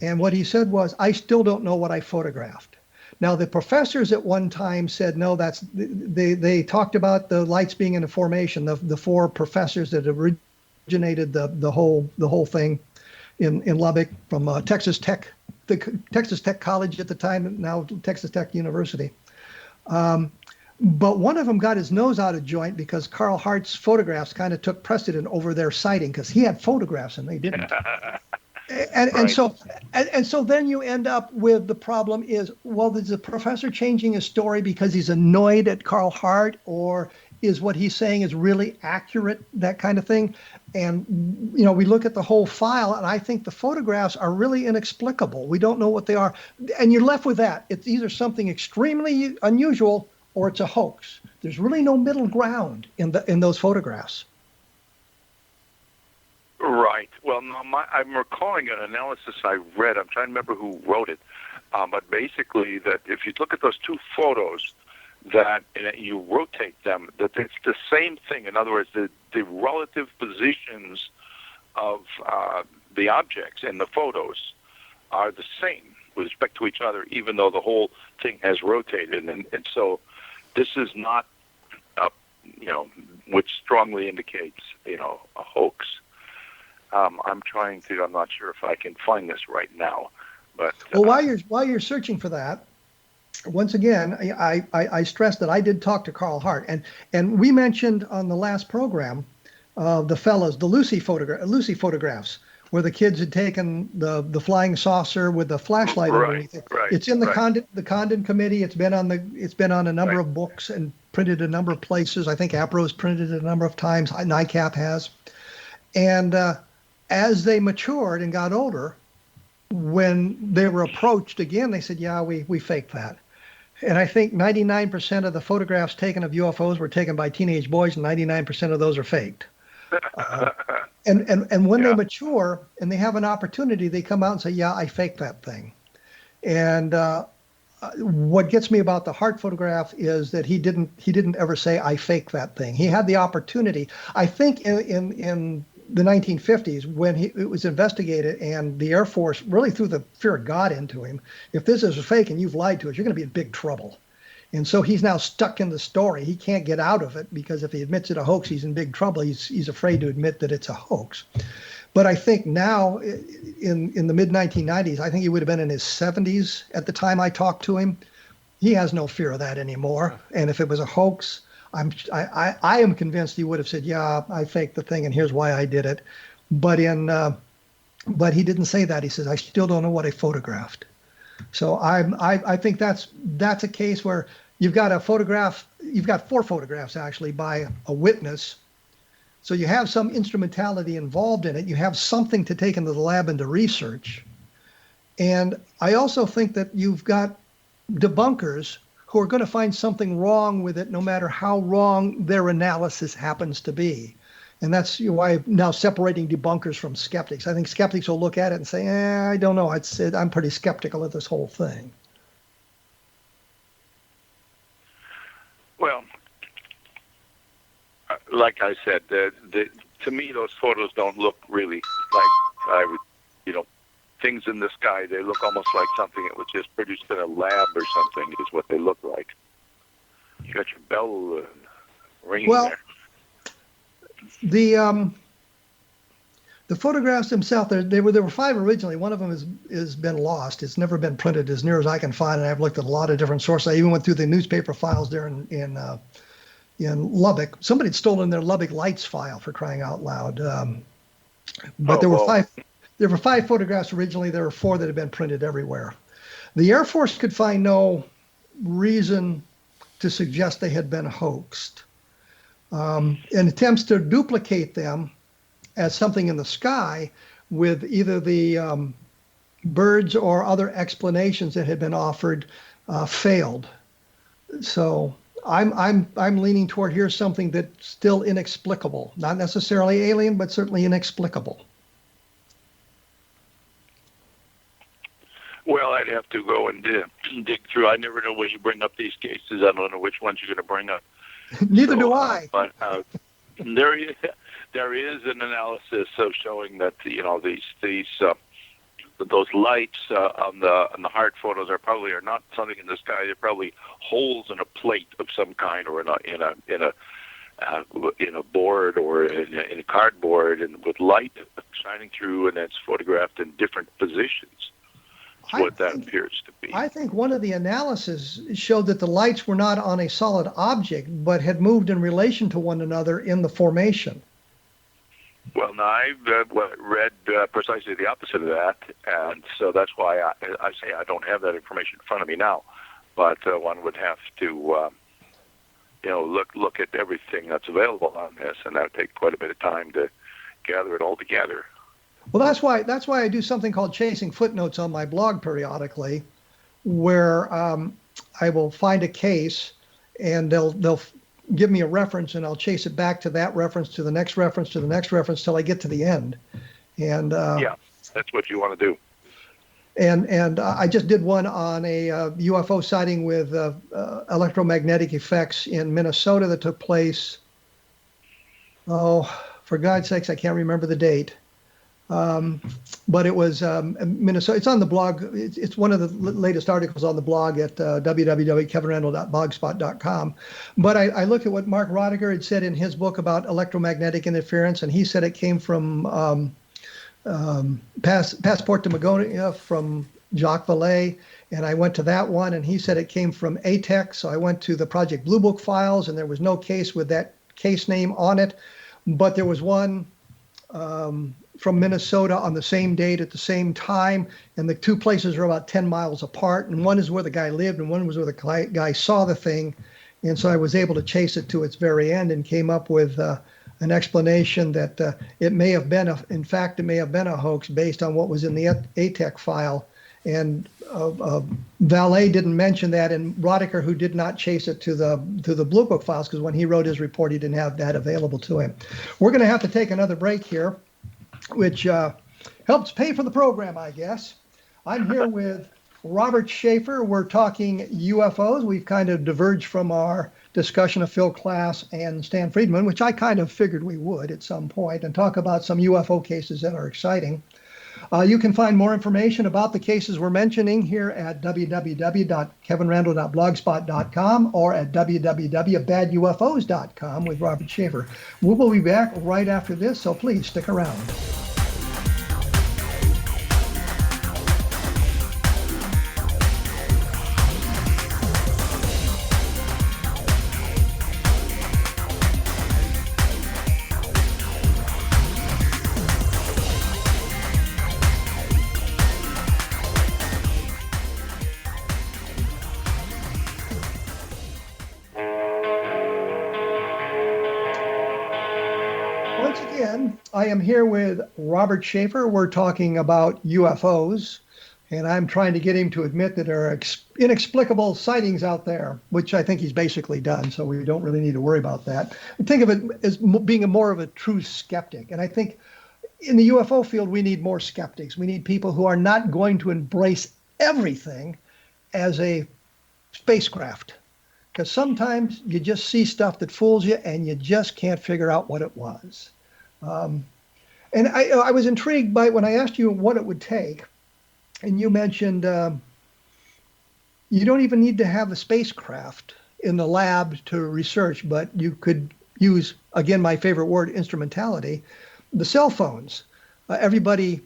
Speaker 2: And what he said was, I still don't know what I photographed. Now, the professors at one time said, no, they talked about the lights being in a formation, the four professors that originated the whole thing in Lubbock from Texas Tech, the Texas Tech College at the time, now Texas Tech University. But one of them got his nose out of joint because Carl Hart's photographs kind of took precedent over their sighting, because he had photographs and they didn't. And so then you end up with the problem is, well, is the professor changing his story because he's annoyed at Carl Hart, or is what he's saying is really accurate, that kind of thing? And, we look at the whole file, and I think the photographs are really inexplicable. We don't know what they are. And you're left with that. It's either something extremely unusual or it's a hoax. There's really no middle ground in those photographs.
Speaker 3: Right. Well, no, I'm recalling an analysis I read. I'm trying to remember who wrote it. But basically, that if you look at those two photos, that you rotate them, that it's the same thing. In other words, the relative positions of the objects in the photos are the same with respect to each other, even though the whole thing has rotated. And so this is not, which strongly indicates, a hoax. I'm not sure if I can find this right now, but
Speaker 2: well, while you're searching for that, once again, I stress that I did talk to Carl Hart, and we mentioned on the last program the Lucy photographs, where the kids had taken the flying saucer with the flashlight underneath it.
Speaker 3: Right,
Speaker 2: it's in the Condon Committee. It's been on a number of books and printed a number of places. I think APRO's printed it a number of times. NICAP has, and as they matured and got older, when they were approached again, they said, yeah, we faked that. And I think 99% of the photographs taken of UFOs were taken by teenage boys, and 99% of those are faked. And when they mature and they have an opportunity, they come out and say, yeah, I faked that thing. And what gets me about the Hart photograph is that he didn't ever say, I faked that thing. He had the opportunity. I think in the 1950s, when it was investigated and the Air Force really threw the fear of God into him, if this is a fake and you've lied to us, you're going to be in big trouble. And so he's now stuck in the story. He can't get out of it, because if he admits it a hoax, he's in big trouble. He's afraid to admit that it's a hoax. But I think now, in the mid-1990s, I think he would have been in his 70s at the time I talked to him. He has no fear of that anymore. And if it was a hoax, I am convinced he would have said, yeah, I faked the thing and here's why I did it. But he didn't say that. He says, I still don't know what I photographed. So I think that's a case where you've got four photographs actually by a witness So you have some instrumentality involved in it. You have something to take into the lab and to research. And I also think that you've got debunkers who are going to find something wrong with it, no matter how wrong their analysis happens to be. And that's why I'm now separating debunkers from skeptics. I think skeptics will look at it and say, I don't know. I'm pretty skeptical of this whole thing.
Speaker 3: Well, like I said, to me, those photos don't look really like things in the sky. They look almost like something that was just produced in a lab or something, is what they look like. You got your bell ringing there.
Speaker 2: The photographs themselves, there were 5 originally. One of them has been lost. It's never been printed as near as I can find, and I've looked at a lot of different sources. I even went through the newspaper files there in Lubbock. Somebody had stolen their Lubbock Lights file, for crying out loud. But there were 5. There were 5 photographs originally. There were 4 that had been printed everywhere. The Air Force could find no reason to suggest they had been hoaxed. And attempts to duplicate them as something in the sky with either the birds or other explanations that had been offered failed. So I'm leaning toward here's something that's still inexplicable, not necessarily alien, but certainly inexplicable.
Speaker 3: Well, I'd have to go and dig through. I never know when you bring up these cases. I don't know which ones you're going to bring up.
Speaker 2: Neither do I.
Speaker 3: But there is an analysis of showing that those lights on the heart photos are not something in the sky. They're probably holes in a plate of some kind, or in a board or in a cardboard, and with light shining through, and it's photographed in different positions. What that appears to be.
Speaker 2: I think one of the analyses showed that the lights were not on a solid object, but had moved in relation to one another in the formation.
Speaker 3: Well, now I've read precisely the opposite of that, and so that's why I say I don't have that information in front of me now. But one would have to, look at everything that's available on this, and that would take quite a bit of time to gather it all together.
Speaker 2: Well, that's why I do something called chasing footnotes on my blog periodically, where I will find a case, and they'll give me a reference, and I'll chase it back to that reference, to the next reference, to the next reference, till I get to the end. And
Speaker 3: yeah, that's what you want to do.
Speaker 2: And I just did one on a UFO sighting with electromagnetic effects in Minnesota that took place. Oh, for God's sakes, I can't remember the date. But it was Minnesota. It's on the blog. It's one of the latest articles on the blog at www.kevinrandle.blogspot.com. But I looked at what Mark Roediger had said in his book about electromagnetic interference, and he said it came from Passport to Magonia from Jacques Vallée. And I went to that one, and he said it came from ATEC. So I went to the Project Blue Book files, and there was no case with that case name on it. But there was one from Minnesota on the same date at the same time, and the 2 places are about 10 miles apart, and one is where the guy lived and one was where the guy saw the thing. And so I was able to chase it to its very end and came up with an explanation that it may have been a hoax based on what was in the ATEC file. And Vallée didn't mention that, and Roediger, who did not chase it to the Blue Book files, because when he wrote his report, he didn't have that available to him. We're going to have to take another break here, which helps pay for the program, I guess. I'm here with Robert Sheaffer. We're talking UFOs. We've kind of diverged from our discussion of Phil Klass and Stan Friedman, which I kind of figured we would at some point, and talk about some UFO cases that are exciting. You can find more information about the cases we're mentioning here at www.kevinrandle.blogspot.com or at www.badufos.com with Robert Sheaffer. We will be back right after this, so please stick around. once again, I am here with Robert Sheaffer. We're talking about UFOs, and I'm trying to get him to admit that there are inexplicable sightings out there, which I think he's basically done, so we don't really need to worry about that. I think of it as being more of a true skeptic, and I think in the UFO field, we need more skeptics. We need people who are not going to embrace everything as a spacecraft. Because sometimes you just see stuff that fools you and you just can't figure out what it was. And I was intrigued by when I asked you what it would take, and you mentioned you don't even need to have a spacecraft in the lab to research, but you could use, again, my favorite word, instrumentality, the cell phones. Everybody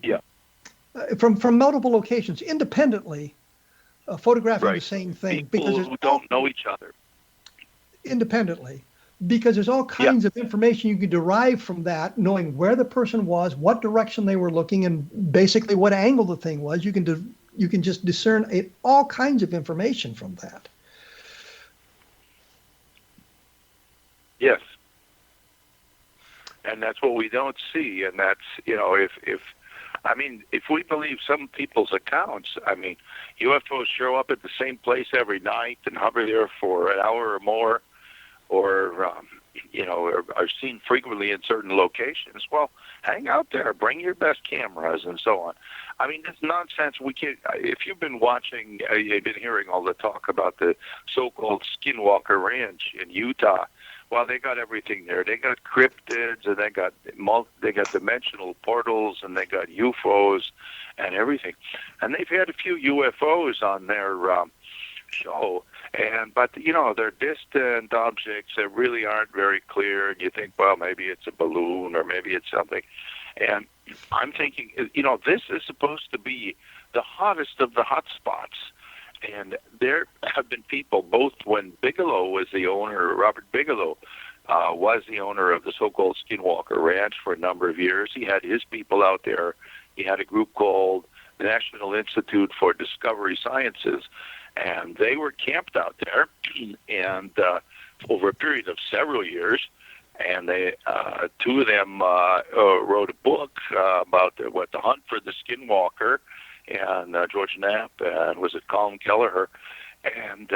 Speaker 2: from multiple locations independently photographing the same thing.
Speaker 3: People who don't know each other.
Speaker 2: Independently. Because there's all kinds of information you can derive from that, knowing where the person was, what direction they were looking, and basically what angle the thing was. You can just discern all kinds of information from that.
Speaker 3: Yes. And that's what we don't see. And that's, if we believe some people's accounts, UFOs show up at the same place every night and hover there for an hour or more, or are seen frequently in certain locations. Well, hang out there, bring your best cameras and so on. It's nonsense. We can't. If you've been watching, you've been hearing all the talk about the so-called Skinwalker Ranch in Utah. Well, they got everything there. They got cryptids, and they got dimensional portals, and they got UFOs and everything. And they've had a few UFOs on their show, but they're distant objects that really aren't very clear. And you think, well, maybe it's a balloon or maybe it's something. And I'm thinking, this is supposed to be the hottest of the hot spots. And there have been people, both when Bigelow was the owner, Robert Bigelow was the owner of the so-called Skinwalker Ranch for a number of years. He had his people out there. He had a group called the National Institute for Discovery Sciences, and they were camped out there and over a period of several years. And they, two of them wrote a book about the hunt for the Skinwalker, and George Knapp, and was it Colin Kelleher? And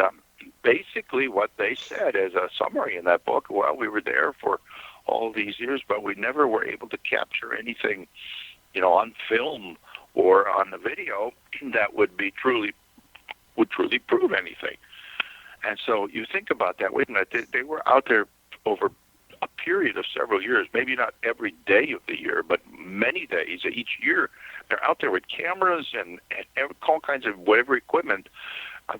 Speaker 3: basically what they said as a summary in that book, well, we were there for all these years, but we never were able to capture anything, on film or on the video that would truly prove anything. And so you think about that. Wait a minute, they were out there over a period of several years, maybe not every day of the year, but many days each year. They're out there with cameras and all kinds of whatever equipment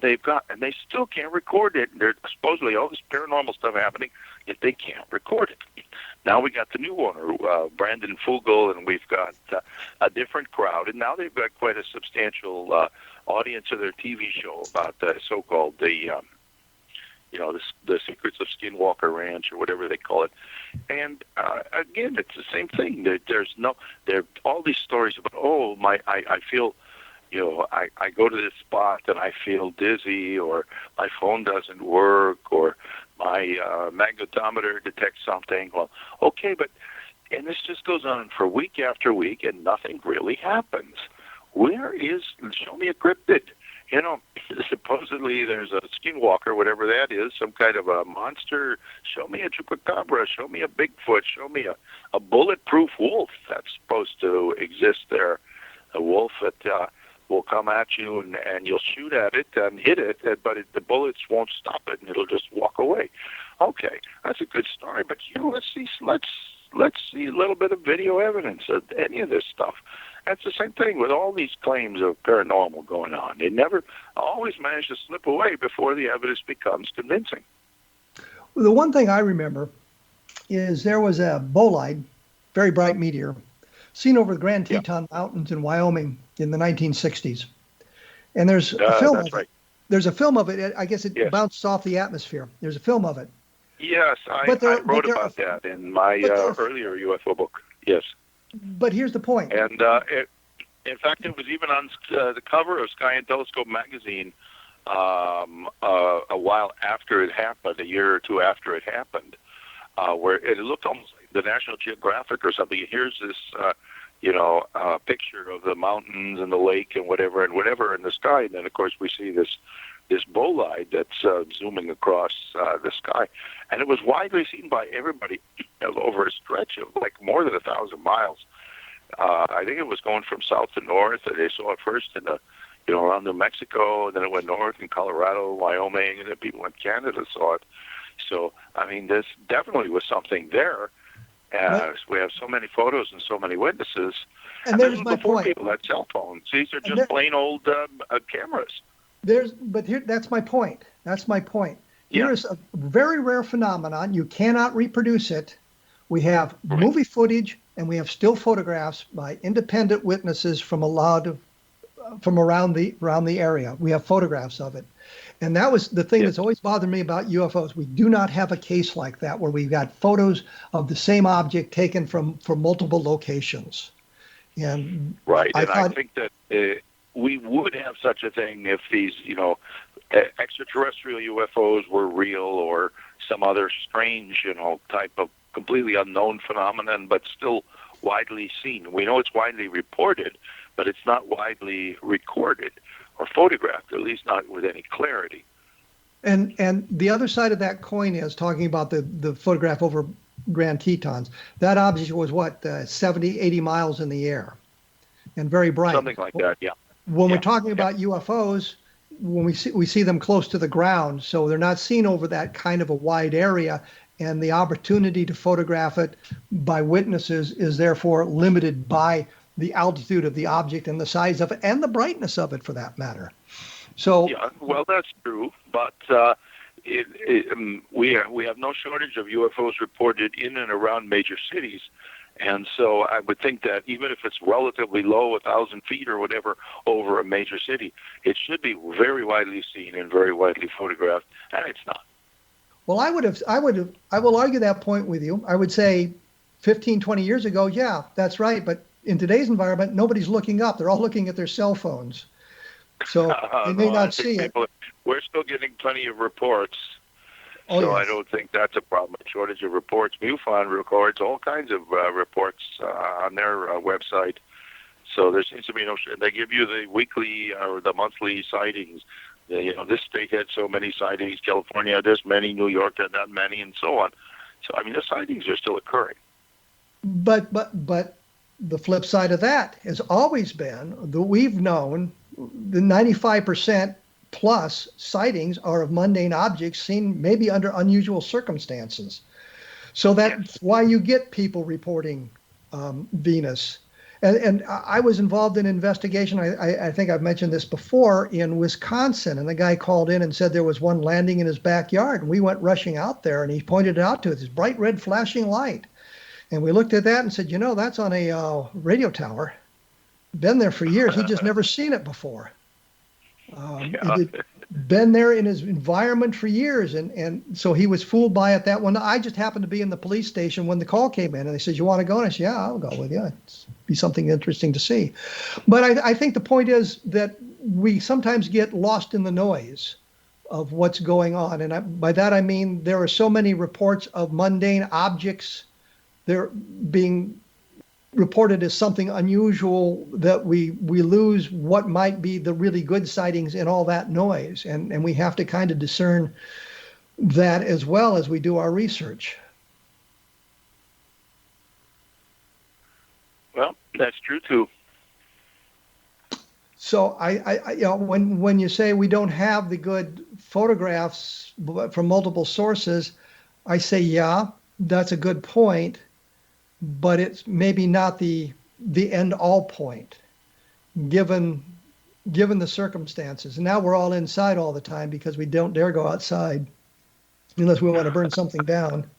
Speaker 3: they've got, and they still can't record it. There's supposedly all this paranormal stuff happening, yet they can't record it. Now we got the new owner, Brandon Fugel, and we've got a different crowd, and now they've got quite a substantial audience of their TV show about the so-called the Secrets of Skinwalker Ranch, or whatever they call it. And again, it's the same thing. There are all these stories about, I feel, I go to this spot and I feel dizzy, or my phone doesn't work, or my magnetometer detects something. Well, okay, and this just goes on for week after week, and nothing really happens. Show me a cryptid. Supposedly there's a skinwalker, whatever that is, some kind of a monster. Show me a chupacabra. Show me a Bigfoot. Show me a bulletproof wolf that's supposed to exist there. A wolf that will come at you and you'll shoot at it and hit it, but the bullets won't stop it and it'll just walk away. Okay, that's a good story, but let's see a little bit of video evidence of any of this stuff. That's the same thing with all these claims of paranormal going on. They never always manage to slip away before the evidence becomes convincing.
Speaker 2: Well, the one thing I remember is there was a bolide, very bright meteor, seen over the Grand Teton Mountains in Wyoming in the 1960s. And there's a film of it. There's a film of it. I guess it bounced off the atmosphere. There's a film of it.
Speaker 3: Yes, I wrote about that in my earlier UFO book. Yes.
Speaker 2: But here's the point.
Speaker 3: And in fact, it was even on the cover of Sky and Telescope magazine a while after it happened, a year or two after it happened. where it looked almost like the National Geographic or something. Here's this, picture of the mountains and the lake and whatever in the sky. And then, of course, we see this bolide that's zooming across the sky. And it was widely seen by everybody over a stretch of like more than 1,000 miles. I think it was going from south to north. They saw it first in around New Mexico, and then it went north in Colorado, Wyoming, and then people in Canada saw it. So, I mean, this definitely was something there. We have so many photos and so many witnesses.
Speaker 2: And there's my
Speaker 3: before
Speaker 2: point.
Speaker 3: People had cell phones. These are just plain old cameras.
Speaker 2: That's my point. That's my point.
Speaker 3: Yeah.
Speaker 2: Here's a very rare phenomenon. You cannot reproduce it. We have movie footage and we have still photographs by independent witnesses from around the area. We have photographs of it. And that was the thing that's always bothered me about UFOs. We do not have a case like that where we've got photos of the same object taken from multiple locations. And
Speaker 3: right. I think that we would have such a thing if these, extraterrestrial UFOs were real or some other strange, type of completely unknown phenomenon, but still widely seen. We know it's widely reported, but it's not widely recorded or photographed, at least not with any clarity.
Speaker 2: And the other side of that coin is talking about the photograph over Grand Tetons. That object was 70, 80 miles in the air and very bright.
Speaker 3: Something like that, yeah.
Speaker 2: When we're talking about UFOs, when we see them close to the ground, so they're not seen over that kind of a wide area, and the opportunity to photograph it by witnesses is therefore limited by the altitude of the object and the size of it and the brightness of it, for that matter. So
Speaker 3: yeah, well, that's true, but we have no shortage of UFOs reported in and around major cities. And so I would think that even if it's relatively low, 1,000 feet or whatever, over a major city, it should be very widely seen and very widely photographed, and it's not.
Speaker 2: Well, I will argue that point with you. I would say 15, 20 years ago, yeah, that's right. But in today's environment, nobody's looking up. They're all looking at their cell phones. So they may not see it.
Speaker 3: We're still getting plenty of reports.
Speaker 2: Oh,
Speaker 3: so
Speaker 2: yes.
Speaker 3: I don't think that's a problem. A shortage of reports. MUFON records all kinds of reports on their website. So there seems to be no. They give you the weekly or the monthly sightings. This state had so many sightings. California had this many. New York had that many, and so on. So I mean, the sightings are still occurring.
Speaker 2: But the flip side of that has always been that we've known the 95% plus sightings are of mundane objects seen maybe under unusual circumstances. So that's why you get people reporting Venus. And I was involved in an investigation, I think I've mentioned this before, in Wisconsin, and the guy called in and said there was one landing in his backyard. And we went rushing out there, and he pointed it out to us, this bright red flashing light. And we looked at that and said, that's on a radio tower. Been there for years. He'd just never seen it before. He'd been there in his environment for years, and so he was fooled by it that one. I just happened to be in the police station when the call came in, and they said, "You want to go?" And I said, "Yeah, I'll go with you. It'd be something interesting to see." But I think the point is that we sometimes get lost in the noise of what's going on, and by that I mean there are so many reports of mundane objects. They're being reported as something unusual that we lose what might be the really good sightings in all that noise. And we have to kind of discern that as well as we do our research.
Speaker 3: Well, that's true too.
Speaker 2: So when you say we don't have the good photographs from multiple sources, I say, yeah, that's a good point. But it's maybe not the end all point, given the circumstances. And now we're all inside all the time because we don't dare go outside unless we want to burn something down.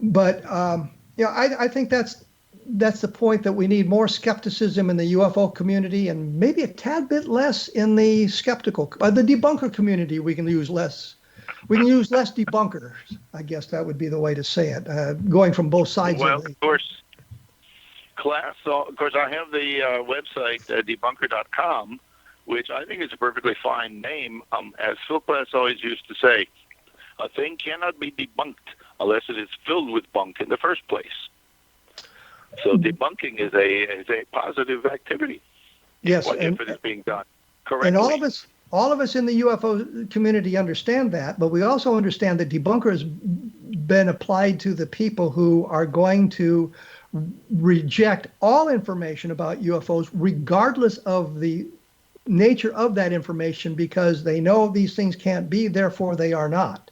Speaker 2: But I think that's the point, that we need more skepticism in the UFO community and maybe a tad bit less in the skeptical, the debunker community. We can use less. We can use less debunkers. I guess that would be the way to say it, going from both sides.
Speaker 3: Well, of course, Klass. Of course, I have the website, debunker.com, which I think is a perfectly fine name. As Phil Klass always used to say, a thing cannot be debunked unless it is filled with bunk in the first place. So debunking is a positive activity.
Speaker 2: Yes,
Speaker 3: if it is being done correctly.
Speaker 2: And all of us in the UFO community understand that, but we also understand that debunker has been applied to the people who are going to reject all information about UFOs, regardless of the nature of that information, because they know these things can't be, therefore they are not.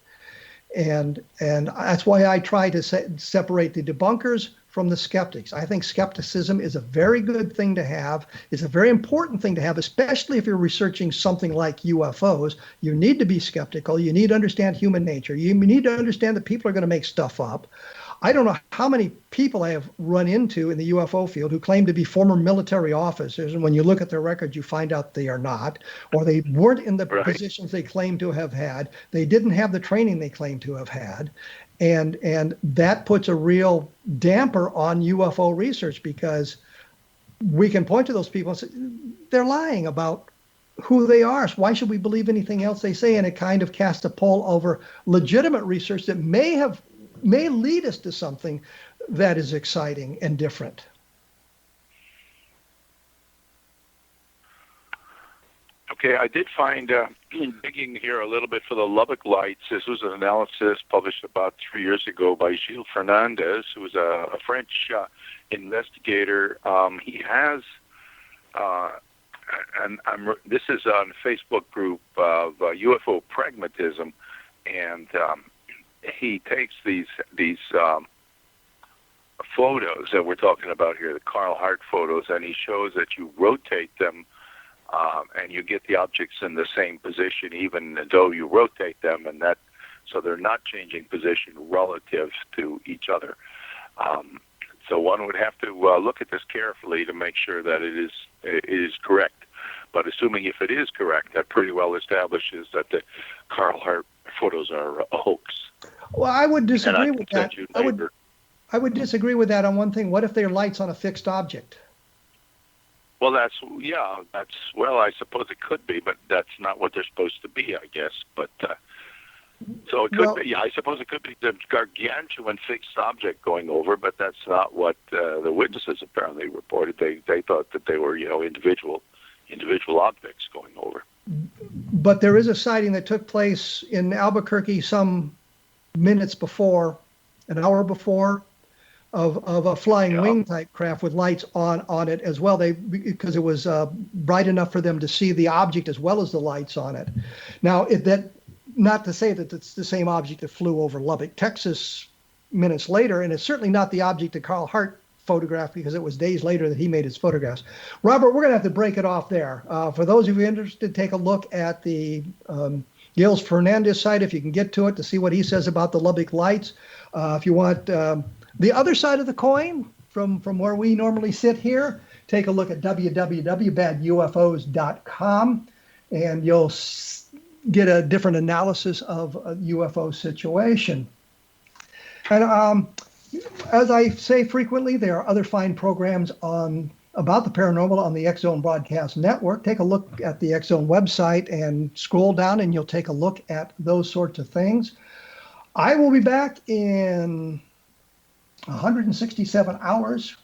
Speaker 2: And that's why I try to separate the debunkers from the skeptics. I think skepticism is a very good thing to have. It's a very important thing to have, especially if you're researching something like UFOs. You need to be skeptical. You need to understand human nature. You need to understand that people are going to make stuff up. I don't know how many people I have run into in the UFO field who claim to be former military officers, and when you look at their records, you find out they are not, or they weren't in the positions they claim to have had. They didn't have the training they claim to have had. And that puts a real damper on UFO research, because we can point to those people and say, they're lying about who they are. So why should we believe anything else they say? And it kind of casts a pall over legitimate research that may lead us to something that is exciting and different.
Speaker 3: Okay, I did find, digging here a little bit for the Lubbock Lights, this was an analysis published about 3 years ago by Gilles Fernandez, who was a French investigator. He has, this is on a Facebook group of UFO pragmatism, and he takes these photos that we're talking about here, the Carl Hart photos, and he shows that you rotate them, and you get the objects in the same position, even though you rotate them, and that, so they're not changing position relative to each other. So one would have to look at this carefully to make sure that it is correct. But assuming if it is correct, that pretty well establishes that the Carl Hart photos are a hoax.
Speaker 2: Well, I would disagree with that. I would disagree with that on one thing. What if they're lights on a fixed object?
Speaker 3: Well, well, I suppose it could be, but that's not what they're supposed to be, I guess. But so it could be. I suppose it could be the gargantuan fixed object going over, but that's not what the witnesses apparently reported. They thought that they were, individual objects going over.
Speaker 2: But there is a sighting that took place in Albuquerque some minutes before, an hour before, of a flying wing type craft with lights on it as well. Because it was bright enough for them to see the object as well as the lights on it. Now, not to say that it's the same object that flew over Lubbock, Texas, minutes later, and it's certainly not the object that Carl Hart photographed, because it was days later that he made his photographs. Robert, we're going to have to break it off there. For those of you interested, take a look at the Gilles Fernandez site, if you can get to it, to see what he says about the Lubbock Lights. If you want the other side of the coin from where we normally sit here, take a look at www.badufos.com, and you'll get a different analysis of a UFO situation. And as I say frequently, there are other fine programs about the paranormal on the X-Zone Broadcast Network. Take a look at the X-Zone website and scroll down, and you'll take a look at those sorts of things. I will be back in 167 hours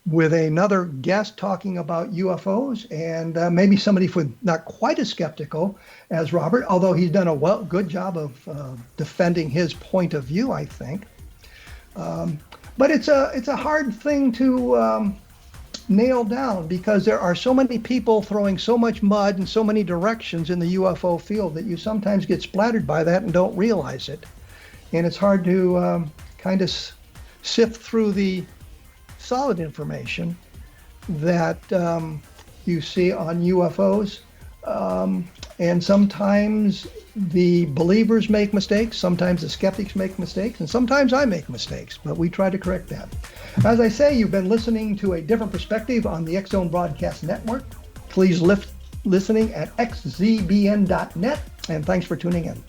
Speaker 2: with another guest talking about UFOs, and maybe somebody not quite as skeptical as Robert, although he's done a good job of defending his point of view, I think. But it's a hard thing to nail down, because there are so many people throwing so much mud in so many directions in the UFO field that you sometimes get splattered by that and don't realize it. And it's hard to kind of sift through the solid information that you see on UFOs. And sometimes the believers make mistakes, sometimes the skeptics make mistakes, and sometimes I make mistakes, but we try to correct that. As I say, you've been listening to a different perspective on the X-Zone Broadcast Network. Please listening at xzbn.net, and thanks for tuning in.